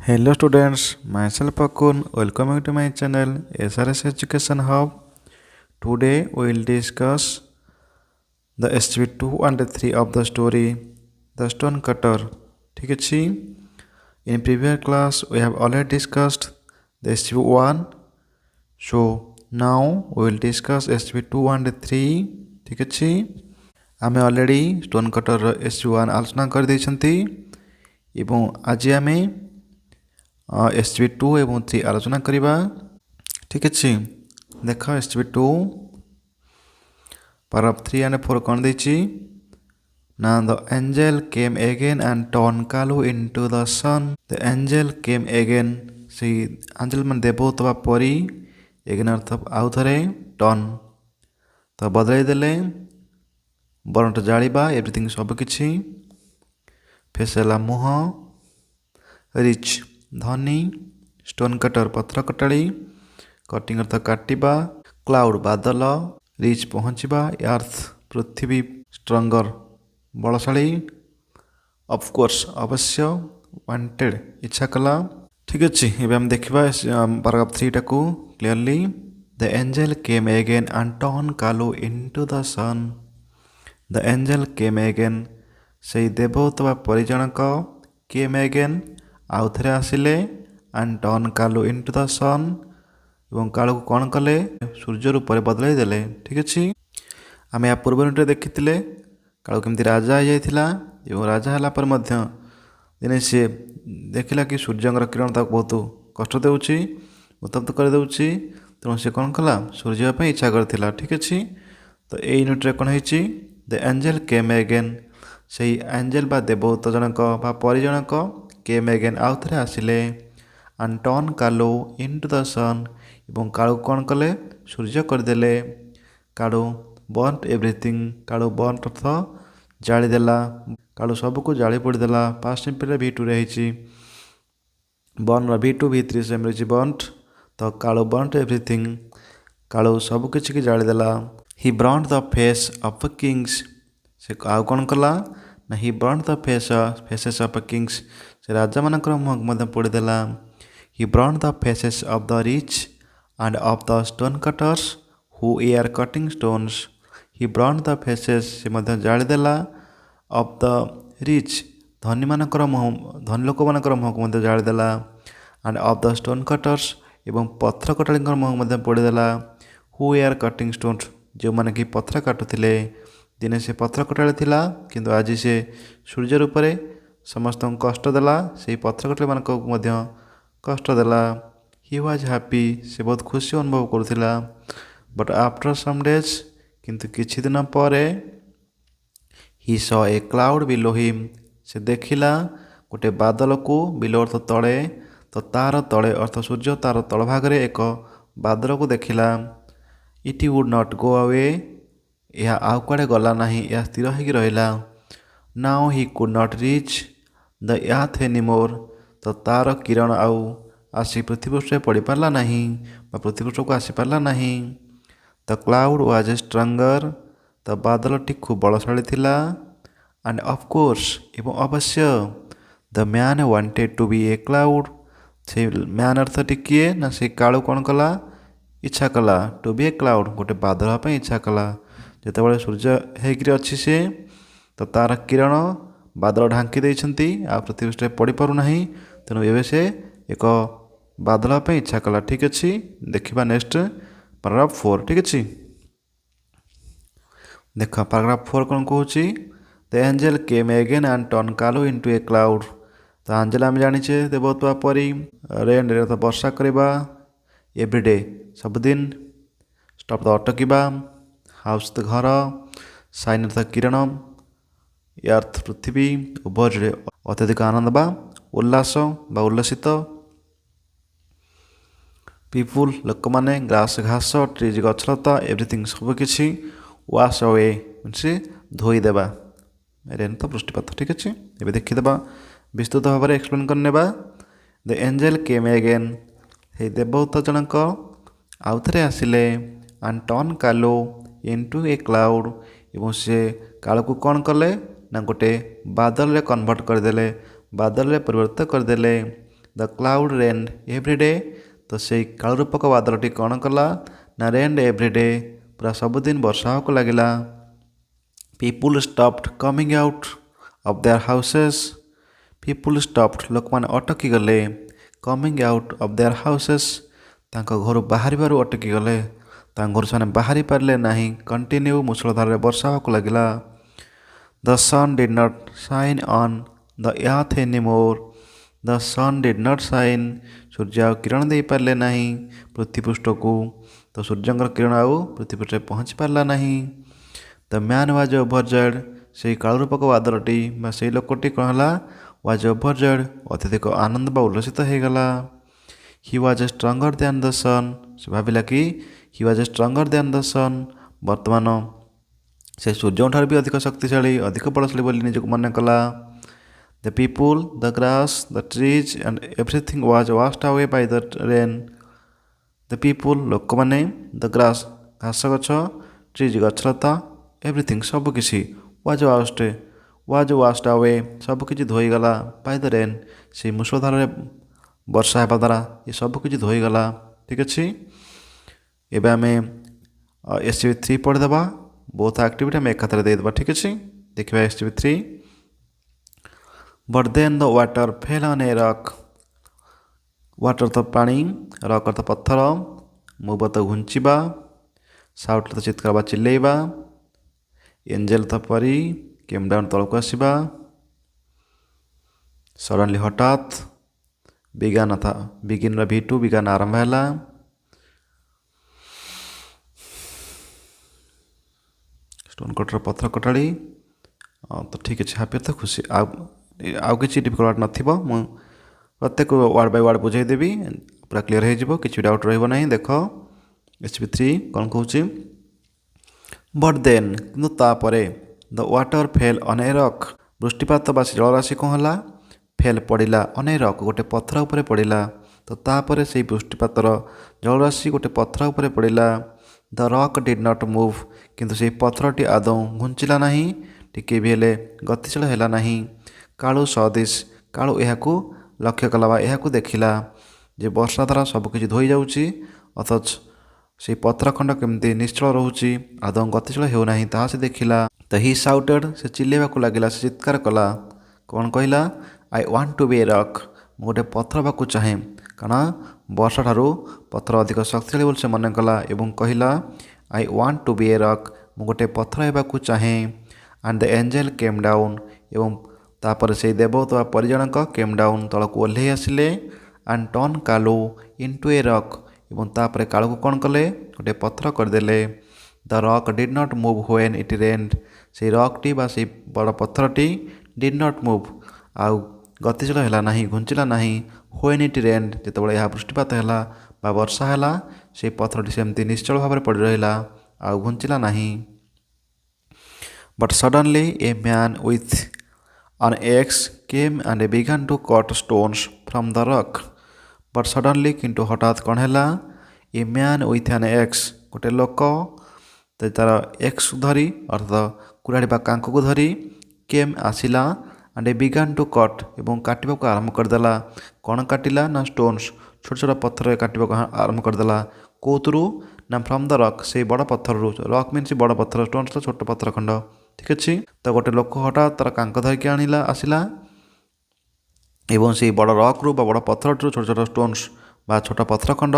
Hello students, myself Akun, welcome to my channel SRS Education Hub. Today we will discuss the SCP 2 and 3 of the story The Stone Cutter. ठीक है। In previous class we have already discussed the SCP 1. So now we will discuss SCP 2 and 3. ठीक है। आमे already stone cutter SCP 1 आलोचना कर देइछंती एवं आज आमे SCP 2 एवं 3 आलोचना करिबा। ठीक अछि। देखो SCP 2 paragraph 3 and 4 कोन देछि ना the angel came again and turned Kalu into the sun. The angel came again. से angel मन देवदूत वा परी again अर्थ आउ थरे turn तो बदलाई देले बरंट जालिबा एवरीथिंग सब किछि फेसला मुह रिच धनी स्टोन कटर पत्थर कटाड़ी कटिंग अर्थ काटिबा क्लाउड बादल रिच पहुँचवा अर्थ पृथ्वी स्ट्रंगर बलशाली ऑफकोर्स अवश्य वांटेड इच्छा कला। ठीक अच्छे एवं हम देखा पैराग्राफ 3 टाकू clearly the angel came again and turn Kalu into the sun. The angel came again से देवदूत वा परिजनक केम अगेन आउ थे आसिले and turn Kalu into the sun एवं कालू को कौन कले सूर्य रूप बदलाई देले। ठीक अच्छे आम या पूर्व यूनिट देखी कालू केमती राजा हो जाइथिला एवं राजा होला पर मध्य दिने सी देखिला कि सूर्यंकर किरण ताको बहुत कष्ट देउछि उत्तप्त कर देउछि तेणु से कौन कला सूर्य पे इच्छा करथिला। ठीक अच्छे तो ए यूनिट रे कोन होइछि द एंजल केम अगेन से एंजल बा देवदूत जनक बा परिजनक केम अगेन आउ थे आसिले and turn Kalu into the sun एवं कालू कौन कले सूर्य करदेले Kalu burnt everything Kalu burnt अर्थ जालीदेला कालू सबको जाली पोड़देला पास्ट सिंपल V2 रही बर्न V2 V3 से मिली बर्नट तो कालू बर्नट एवरीथिंग कालू सब किसी की जालीदेला। He burnt the face of the kings से आउ कौन कला ना he burnt the faces of the kings से राजा मानकर मुह पोड़देला। He burnt the faces of the rich and of the stone cutters who are cutting stones. He burnt the faces से जालीदेला ऑफ द रिच धनी मानकर मुह धनी लोक मानकर मुह को जालीदेला and of the stone cutters एवं पत्थर कटाड़ी मुह पोड़देला हु आर कटिंग स्टोन्स जो मैंने कि पत्थर काटुले दिने से पत्थर कटाड़ी थिला किंतु आज से सूर्य रूप समस्त कष्ट देला से पत्थर कटाड़ी मान कष्ट देला। ही वाज हैप्पी से बहुत खुशी अनुभव करुला बट आफ्टर सम डेज किंतु किछि दिन पर ही सॉ ए क्लाउड बिलो हिम से देखिला गोटे बादल को बिलो अर्थ तले तो तार तले अर्थ सूर्य तार तल भागरे एक बादल को देखिला। It would not go away यह आउ कुआडे गला नहीं यह स्थिर होगी रहिला। Now he could not reach the earth anymore तो तार किरण आउ आसी पृथ्वीपृष्ठ पड़ पारा नहीं पृथ्वीपृष्ठ को आसी पारा नहीं। द क्लाउड वाज स्ट्रंगर तो बादल टी खूब बलशाली थिला एंड ऑफकोर्स एवं अवश्य the man wanted to be a cloud से मैन अर्थ टिकिए ना से कालू कौन कला इच्छा कला टू बी ए क्लाउड गोटे बादल हाँपी इच्छा कला जिते सूर्य होकर अच्छी से तो तार किरण बादल ढांकी देइछंती आ पृथ्वीपृष्ठ पड़ पारना तेणु एवं से एक बादल हाँपी इच्छा कला। ठीक अच्छे देखा नेक्स्ट पैराग्राफ 4। ठीक अच्छे देख पैराग्राफ 4 कौन कहूँ the angel came again and turn Kalu into a cloud. तो एंजल आम जाचे देवदूत परी रेन रे वर्षा करवा एवरीडे सबुदिन स्टॉप द अटकिबा हाउस द घर साइन अर्थ किरण अर्थ पृथ्वी उभय अत्यधिक आनंद बा उल्लास बा उल्लसित पीपुल लोक मैंने ग्रास घास ट्रीज गछलता एवरीथिंग सबकि वाश अवे मीनस धोईदेवा रेन तो पृष्ठपात। ठीक अच्छे ये देखीदे विस्तृत भाव में एक्सप्लेन करने द एंजल केम अगेन हे देवदूत जनक आउ थे आसिले and turn Kalu into a cloud एवं से कालू को कौन कले ना गोटे बादल रे कन्वर्ट करदेले बादल रे परिवर्तित करदेले। ଦ କ୍ଲାଉଡ୍ ରେନ୍ଡ ଏଭ୍ରି ଡେ। ତ ସେଇ କାଳରୂପକ ବାଦଲଟି କ'ଣ କଲା ନା ରେନ୍ଡ ଏଭ୍ରି ଡେ, ପୁରା ସବୁଦିନ ବର୍ଷା ହେବାକୁ ଲାଗିଲା। People stopped coming out of their houses. People stopped ଲୋକମାନେ ଅଟକି ଗଲେ, coming out of their houses ତାଙ୍କ ଘରୁ ବାହାରିବାରୁ ଅଟକି ଗଲେ, ତାଙ୍କ ଘରୁ ସେମାନେ ବାହାରି ପାରିଲେ ନାହିଁ। କଣ୍ଟିନ୍ୟୁ ମୂଷଳଧାରରେ ବର୍ଷା ହେବାକୁ ଲାଗିଲା। The sun did not shine on the earth anymore. The sun did not shine ସୂର୍ଯ୍ୟ ଆଉ କିରଣ ଦେଇପାରିଲେ ନାହିଁ ପୃଥିପୃଷ୍ଠକୁ। ତ ସୂର୍ଯ୍ୟଙ୍କର କିରଣ ଆଉ ପୃଥିପୃଷ୍ଠରେ ପହଞ୍ଚି ପାରିଲା ନାହିଁ। ଦ ମ୍ୟାନ୍ ୱାଜ୍ ଓଭରଜଏଡ୍ ସେଇ କାଳରୂପକ ବାଦଲଟି ବା ସେଇ ଲୋକଟି କ'ଣ ହେଲା ୱାଜ୍ ଓଭରଜଏଡ୍ ଅତ୍ୟଧିକ ଆନନ୍ଦ ବା ଉଲ୍ଲସିତ ହୋଇଗଲା। He was stronger than the sun ସେ ଭାବିଲା କି he was stronger than the sun ବର୍ତ୍ତମାନ ସେ ସୂର୍ଯ୍ୟଙ୍କଠାରୁ ବି ଅଧିକ ଶକ୍ତିଶାଳୀ ଅଧିକ ବଳଶାଳୀ ବୋଲି ନିଜକୁ ମନେ କଲା। The people the grass the trees and everything was washed away by the rain. The people ଲୋକମାନେ, ଦ ଗ୍ରାସ୍ ଘାସ ଗଛ, ଟ୍ରିଜ୍ ଗଛଲତା, ଏଭ୍ରିଥିଙ୍ଗ ସବୁକିଛି, ୱାଜ୍ ୱାସ୍ଡ ଆୱେ ସବୁକିଛି ଧୋଇଗଲା ବାଇ ଦ ରେନ୍ ସେଇ ମୂଷଳଧାରରେ ବର୍ଷା ହେବା ଦ୍ୱାରା ଏ ସବୁକିଛି ଧୋଇଗଲା। ଠିକ୍ ଅଛି, ଏବେ ଆମେ SCB3 ପଢ଼ିଦେବା। ବହୁତ ଆକ୍ଟିଭିଟି ଆମେ ଏକାଥରେ ଦେଇଦେବା। ଠିକ୍ ଅଛି, ଦେଖିବା SCB3। But then the water fell on a rock. Water ତ ପାଣି, ରକ୍ ଅର୍ଥ ପଥର, ମୁଭ୍ ଅର୍ଥ ଘୁଞ୍ଚିବା, ସାଉଟ୍ ଅର୍ଥ ଚିତ୍କାର ବା ଚିଲେଇବା, ଏଞ୍ଜେଲ୍ ତ ପରି, କେମ୍ ଡାଉନ୍ ତଳକୁ ଆସିବା, ସଡନ୍ଲି ହଠାତ୍, ବିଗାନ ବିଗିନର V2 ବିଗାନ ଆରମ୍ଭ ହେଲା, ଷ୍ଟୋନ୍ କଟର ପଥର କଟାଳି। ତ ଠିକ୍ ଅଛି, ହାପି ତ ଖୁସି। ଆଉ କିଛି ଡିଫିକଲ୍ଟ ନଥିବ, ମୁଁ ପ୍ରତ୍ୟେକ ୱାର୍ଡ଼ ବାଇ ୱାର୍ଡ଼ ବୁଝେଇଦେବି, ପୁରା କ୍ଲିଅର୍ ହେଇଯିବ, କିଛି ଡାଉଟ୍ ରହିବ ନାହିଁ। ଦେଖ SCB3 କ'ଣ କହୁଛି। ବଟ୍ ଦେନ୍ କିନ୍ତୁ ତାପରେ, the water fell on a rock ବୃଷ୍ଟିପାତ ବା ଜଳରାଶି କ'ଣ ହେଲା ଫେଲ୍ ପଡ଼ିଲା ଅନ୍ ଏ ରକ୍ ଗୋଟେ ପଥର ଉପରେ ପଡ଼ିଲା। ତ ତାପରେ ସେଇ ବୃଷ୍ଟିପାତର ଜଳରାଶି ଗୋଟେ ପଥର ଉପରେ ପଡ଼ିଲା। ଦ ରକ୍ ଡିଡ୍ ନଟ୍ ମୁଭ୍ କିନ୍ତୁ ସେହି ପଥରଟି ଆଦୌ ଘୁଞ୍ଚିଲା ନାହିଁ, ଟିକେ ବି ହେଲେ ଗତିଶୀଳ ହେଲା ନାହିଁ। କାଳୁ ସଦିଶ କାଳୁ ଏହାକୁ ଲକ୍ଷ୍ୟ କଲା ବା ଏହାକୁ ଦେଖିଲା ଯେ ବର୍ଷା ଦ୍ୱାରା ସବୁକିଛି ଧୋଇଯାଉଛି, ଅଥଚ ସେହି ପଥର ଖଣ୍ଡ କେମିତି ନିଶ୍ଚଳ ରହୁଛି, ଆଦୌ ଗତିଶୀଳ ହେଉନାହିଁ ତାହା ସେ ଦେଖିଲା। ତ ହି ସାଉଟେଡ୍ ସେ ଚିଲେଇବାକୁ ଲାଗିଲା, ସେ ଚିତ୍କାର କଲା। କ'ଣ କହିଲା? I want to be a rock ମୁଁ ଗୋଟେ ପଥର ହେବାକୁ ଚାହେଁ, କାରଣ ବର୍ଷା ଠାରୁ ପଥର ଅଧିକ ଶକ୍ତିଶାଳୀ ବୋଲି ସେ ମନେ କଲା ଏବଂ କହିଲା I want to be a rock ମୁଁ ଗୋଟେ ପଥର ହେବାକୁ ଚାହେଁ। ଆଣ୍ଡ ଦ ଏଞ୍ଜେଲ୍ କେମ୍ ଡାଉନ୍ ଏବଂ ତାପରେ ସେଇ ଦେବଦୂତ ବା ପରିଜଣଙ୍କ କେମ୍ ଡାଉନ୍ ତଳକୁ ଓହ୍ଲେଇ ଆସିଲେ। And turn Kalu into a rock ଏବଂ ତାପରେ କାଳୁକୁ କ'ଣ କଲେ ଗୋଟେ ପଥର କରିଦେଲେ। The rock did not move when it rained ସେଇ ରକ୍ଟି ବା ସେଇ ବଡ଼ ପଥରଟି ଡିଡ୍ ନଟ୍ ମୁଭ୍ ଆଉ ଗତିଶୀଳ ହେଲା ନାହିଁ, ଘୁଞ୍ଚିଲା ନାହିଁ। ହ୍ୱେନ୍ ଇଟ୍ ରେନ୍ଡ ଯେତେବେଳେ ଏହା ବୃଷ୍ଟିପାତ ହେଲା ବା ବର୍ଷା ହେଲା ସେଇ ପଥରଟି ସେମିତି ନିଶ୍ଚଳ ଭାବରେ ପଡ଼ି ରହିଲା ଆଉ ଘୁଞ୍ଚିଲା ନାହିଁ। But suddenly A man with an axe came and began to cut stones from the rock. But suddenly କିନ୍ତୁ ହଠାତ୍ କ'ଣ ହେଲା ଏ ମ୍ୟାନ୍ ୱିଥ୍ an axe ଗୋଟେ ଲୋକ ତାର ଏକ୍ସ ଧରି ଅର୍ଥାତ୍ କୁରାଢ଼ୀ ବା କାଙ୍କକୁ ଧରି କେମ୍ ଆସିଲା ଆଣ୍ଡ ବିଗାନ୍ ଟୁ କଟ୍ ଏବଂ କାଟିବାକୁ ଆରମ୍ଭ କରିଦେଲା। କ'ଣ କାଟିଲା ନା ଷ୍ଟୋନ୍ସ ଛୋଟ ଛୋଟ ପଥରରେ କାଟିବାକୁ ଆରମ୍ଭ କରିଦେଲା। କେଉଁଥିରୁ ନା ଫ୍ରମ୍ ଦ ରକ୍ ସେଇ ବଡ଼ ପଥରରୁ। ରକ୍ ମିନ୍ସ ବଡ଼ ପଥର, ଷ୍ଟୋନ୍ସ ତ ଛୋଟ ପଥର ଖଣ୍ଡ। ଠିକ୍ ଅଛି, ତ ଗୋଟେ ଲୋକ ହଠାତ୍ ତାର କାଙ୍କ ଧରିକି ଆସିଲା ଏବଂ ସେଇ ବଡ଼ ରକ୍ରୁ ବା ବଡ଼ ପଥରଠାରୁ ଛୋଟ ଛୋଟ ଷ୍ଟୋନ୍ସ ବା ଛୋଟ ପଥର ଖଣ୍ଡ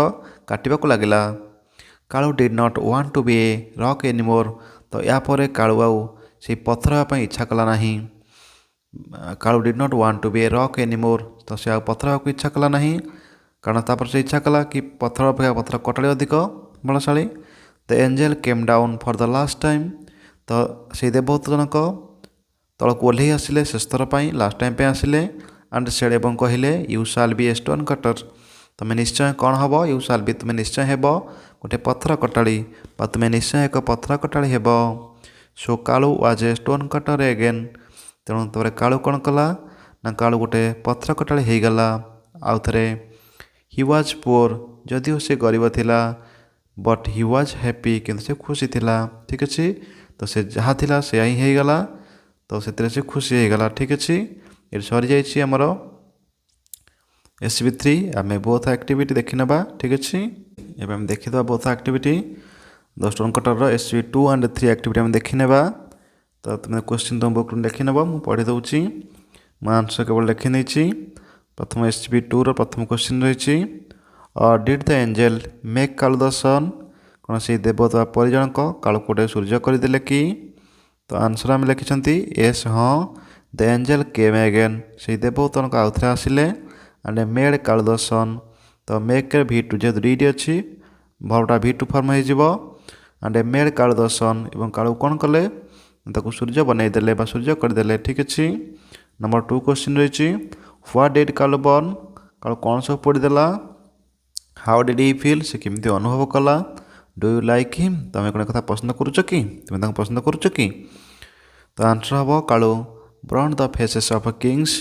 କାଟିବାକୁ ଲାଗିଲା। Kalu did not want to be a rock anymore ତ ଏହାପରେ କାଳୁ ଆଉ ସେଇ ପଥର ହେବା ପାଇଁ ଇଚ୍ଛା କଲା ନାହିଁ। Kalu did not want to be a rock anymore ତ ସେ ଆଉ ପଥର ହେବାକୁ ଇଚ୍ଛା କଲା ନାହିଁ, କାରଣ ତାପରେ ସେ ଇଚ୍ଛା କଲା କି ପଥର ଅପେକ୍ଷା ପଥର କଟାଳି ଅଧିକ ବଳଶାଳୀ। ଦ ଏଞ୍ଜେଲ୍ କେମ୍ down for the last time ତ ସେଇ ଦେବଦୂତ ଜଣକ ତଳକୁ ଓହ୍ଲେଇ ଆସିଲେ ଶେଷ ଥର ପାଇଁ, ଲାଷ୍ଟ ଟାଇମ୍ ପାଇଁ ଆସିଲେ। ଆଣ୍ଡ ସେଡ୍ ଏବଂ କହିଲେ you shall be a stone cutter ତୁମେ ନିଶ୍ଚୟ କ'ଣ ହେବ ୟୁ ସାଲ୍ ବି ତୁମେ ନିଶ୍ଚୟ ହେବ ଗୋଟେ ପଥର କଟାଳି ବା ତୁମେ ନିଶ୍ଚୟ ଏକ ପଥର କଟାଳି ହେବ। So Kalu was a stone cutter again ତେଣୁ ତାପରେ କାଳୁ କ'ଣ କଲା ନା କାଳୁ ଗୋଟେ ପଥର କଟାଳି ହେଇଗଲା ଆଉ ଥରେ। ହି ୱାଜ୍ ପୁଅର୍ ଯଦିଓ ସେ ଗରିବ ଥିଲା, ବଟ୍ ହି ୱାଜ୍ ହ୍ୟାପି କିନ୍ତୁ ସେ ଖୁସି ଥିଲା। ଠିକ୍ ଅଛି, ତ ସେ ଯାହା ଥିଲା ସେୟା ହିଁ ହେଇଗଲା, ତ ସେଥିରେ ସେ ଖୁସି ହେଇଗଲା। ଠିକ୍ ଅଛି, ଏଠି ସରିଯାଇଛି ଆମର SCP3 आम बोथ एक्टिविटी देखी ना ठीक अच्छे एवं आम देखीद both activity the stone cutter SCP2 and 3 activity आम देखी ना तो तुम क्वेश्चन तुम बुक देखी नब मुझे पढ़ी दूसरी मो आंसर केवल लिखी नहीं। प्रथम SCP2 प्रथम क्वेश्चन रही did the angel make Kalu the sun कौन से देवता परिजनक कालू गोटे सूर्य करदे कि तो आंसर आम लिखिं एस हाँ द एंजेल केम अगेन से देवता आउ थे आसिले एंड मेड कालू द सन तो मेक V2 जेहतु डीडी अच्छी भरटा V2 फर्म हो एंड मेड कालू द सन और कालू कौन कले सूर्य बनईदे सूर्य करदे ठीक अच्छे। नंबर 2 क्वेश्चन रही what did Kalu burn Kalu कौन सब पढ़ीदेला हाउ डिड ही फील से केमती अनुभव कला डू यू लाइक हिम तुम कौन कथा पसंद करुच कि तुम पसंद करुच कि तो आंसर हम Kalu burn the faces of kings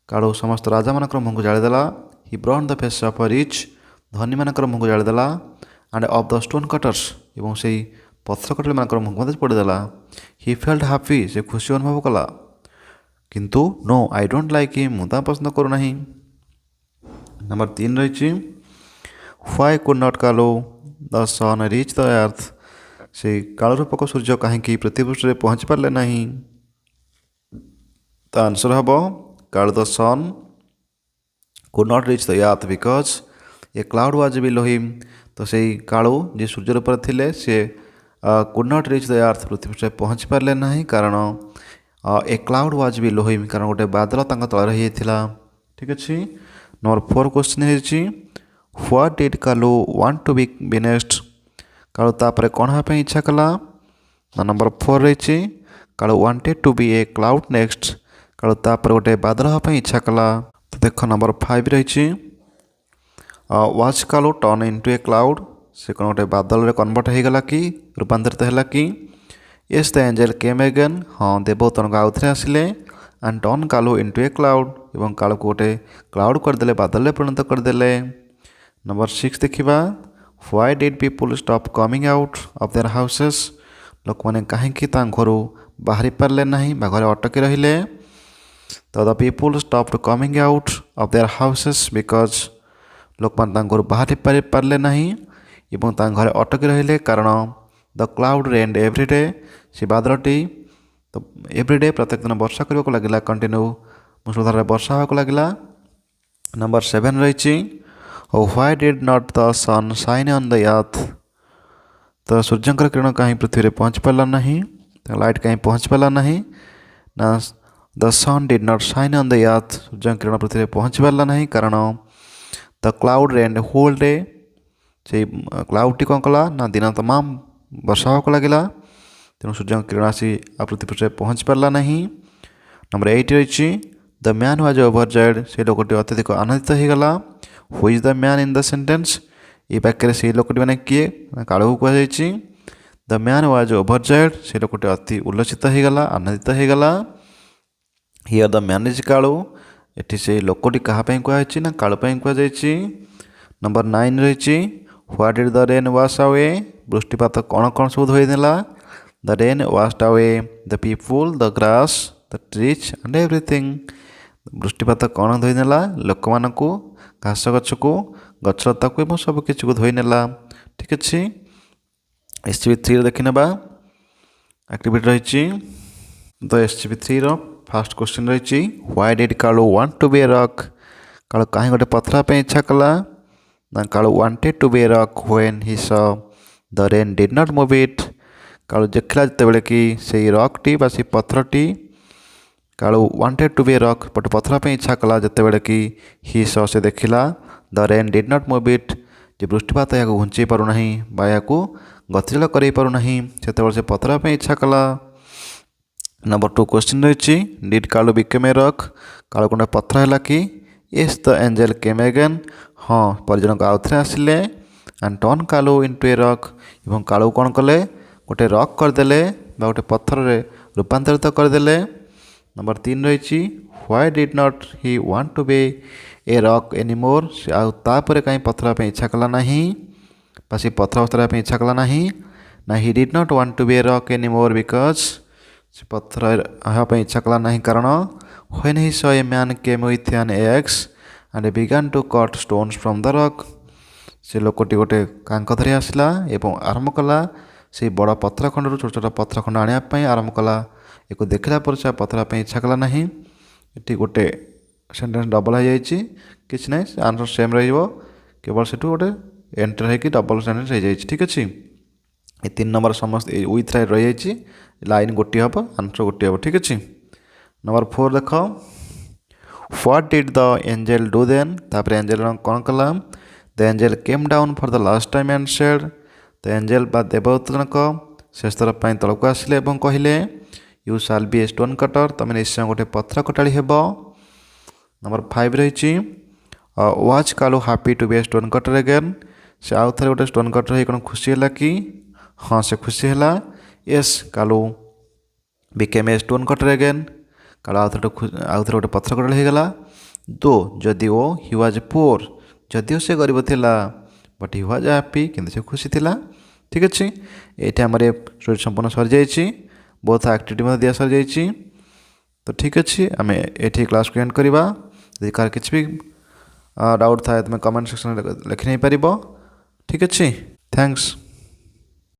Kalu समस्त राजा मान मुह को जालीदेला he burn the faces of rich धनी मान मुह को जालीदेला and of the stone cutters और से पत्थर कटरी मान मुह पड़ीदेला हि फेल्ट हापी से खुशी अनुभव कला किंतु no I don't like him मुझे पसंद करूना। नंबर 3 रही why could not Kalu the sun reach the earth से काल रूपक सूर्य कहीं पृथ्वी में पहुँची पारे ना तो आंसर हम काल the sun could not reach the earth because a cloud was below him तो से कालू जी सूर्य ऊपर थे she could not reach the earth पृथ्वी में पहुँची पारे ना कारण a cloud was below him कारण गोटे बादल तले रही ठीक अच्छे। नंबर 4 क्वेश्चन है what did Kalu want to be next Kalu तापर कौन हाँपी इच्छा कला नंबर 4 रही Kalu wanted to be a cloud next Kalu तापर गोटे बादल हाँपी इच्छा कला तो देख नंबर 5 रही was Kalu turn into a cloud से कौन गोटे बादल रे कन्वर्ट हो गला कि रूपांतरित है कि as the angel came again हाँ देवता आउ थे आसिले and turn Kalu into a cloud और कालू को गोटे क्लाउड करदे बादल में परिणत करदे। नंबर 6 देखा why did people stop coming out of their houses लोक मैंने कहीं घर बाहरी पारे ना घर अटकी रहिले तो the people stop coming out of their houses because लोक मैंने घर बाहरी पारे ना घर अटकी रहिले कारण द क्लाउड रेन्ड एवरीडे से बादलटी तो एवरीडे प्रत्येक दिन वर्षा करने को लगे कंटिन्यू मुसलधार वर्षा होगा लगे। नंबर 7 रही why did not the sun shine on the earth तो सूर्यंकर किरण कहीं पृथ्वी में पहुँच पारा ना लाइट कहीं पहुँच पारा ना the sun did not shine on the earth सूर्य किरण पृथ्वी में पहुँच पारा ना कारण the cloud rained whole day से क्लाउड कौन कला ना दिन तमाम वर्षा होगा लगे तेणु सूर्य किरण आसी आ पृथ्वी में पहुँच पारा ना। नंबर 8 रही द मैन वाज ओवरजॉयड से लोकटी अत्यधिक आनंदित होगला who is the man in the sentence ये वाक्य से लोकटी मैंने किए कालू को कहुई द मैन वाज ओवरजॉयड से लोकटी अति उल्लसित होगला आनंदित होगला here the man is Kalu एटी से लोकटी कहाँपाई कहुई ना कालू कहुई। नंबर 9 रही what did the rain wash away वृष्टिपात कौन कौन सब धोईदेला the rain washed away the people the grass the trees and everything वृष्टिपात कौन धोईनेला लोक मान घास गछ को गछलता को सबकि को धोईनेला ठीक अच्छे। SCP3 देखी ना एक्टिविटी रही तो SCP3 फास्ट क्वेश्चन रही why did Kalu want to be a rock Kalu कहीं गोटे पथर पे इच्छा कला ना Kalu wanted to be a rock when he saw the rain did not move it Kalu देखला जिते कि से रॉकटी बा से पथरटी Kalu wanted to be a rock but पथर पे इच्छा कला जिते कि ही सॉ से देखला the rain did not move it जे वृष्टिपात या घुंचे पारना या गतिशील कर पारना से पथर पे इच्छा कला। नंबर 2 क्वेश्चन रही did Kalu became a rock Kalu कौन पथर है कि as the angel came again हाँ परिजन आउ थे आसिले and turn Kalu into a rock और कालू कौन कले गोटे रॉक करदे गोटे पत्थर रूपांतरित करदे। नंबर 3 रही why did not he want to be a rock anymore आउे कहीं पथर पे इच्छा कला ना से पथर अवस्था पे इच्छा कला ना he did not want to be a rock anymore because से पथर हाँपी इच्छा कला ना कारण when he saw a man came with an axe and he began to cut stones from the rock. से लोकटी गोटे कांक धरी आसला एवं आरंभ कला से बड़ पथर खंड छोट छोट पथर खंड आने आरंभ कला। एक देखला पर से पथर इच्छा कला ना। ये गोटे सेंटेंस डबल हो जाए कि ना आंसर सेम रेवल से गोटे एंटर हो डबल सेंटेंस हो जाए। ठीक अच्छे ये 3 नंबर समस्त विथ रही जाए लाइन गोटे हम आंसर गोटे हम। ठीक अच्छे नंबर 4 देख what did the angel do then तापर एंजल कौन कला the angel came down for the last time and said the angel बा देवदूत जनक शेष थर तलक आसिले और कहले you shall be a stone cutter तुम निश्चय गोटे पथर कटाड़ी हेब। नंबर 5 रही was Kalu happy to be a stone cutter again से आउ थे गोटे स्टोन कटर हो खुशी है कि हाँ से खुशी है। यस कालू बिकेम ए स्टोन कटर अगेन कालू आउ थे गोटे पथर कटाड़ी होगला। दो जदि ओ ही वाज पुअर जदिव से गरीब थिला बट ही वाज हैप्पी किंतु से खुशी थिला। ठीक अच्छे ये आम स्टोरी संपूर्ण सरी जाइए बहुत एक्टिविटी दिया सरी जाइए। तो ठीक अच्छे आम ये क्लास को एंड करवा यदि कार किसी भी डाउट थाए तुम कमेंट सेक्शन लिखि नहीं पार। ठीक अच्छे थैंक्स।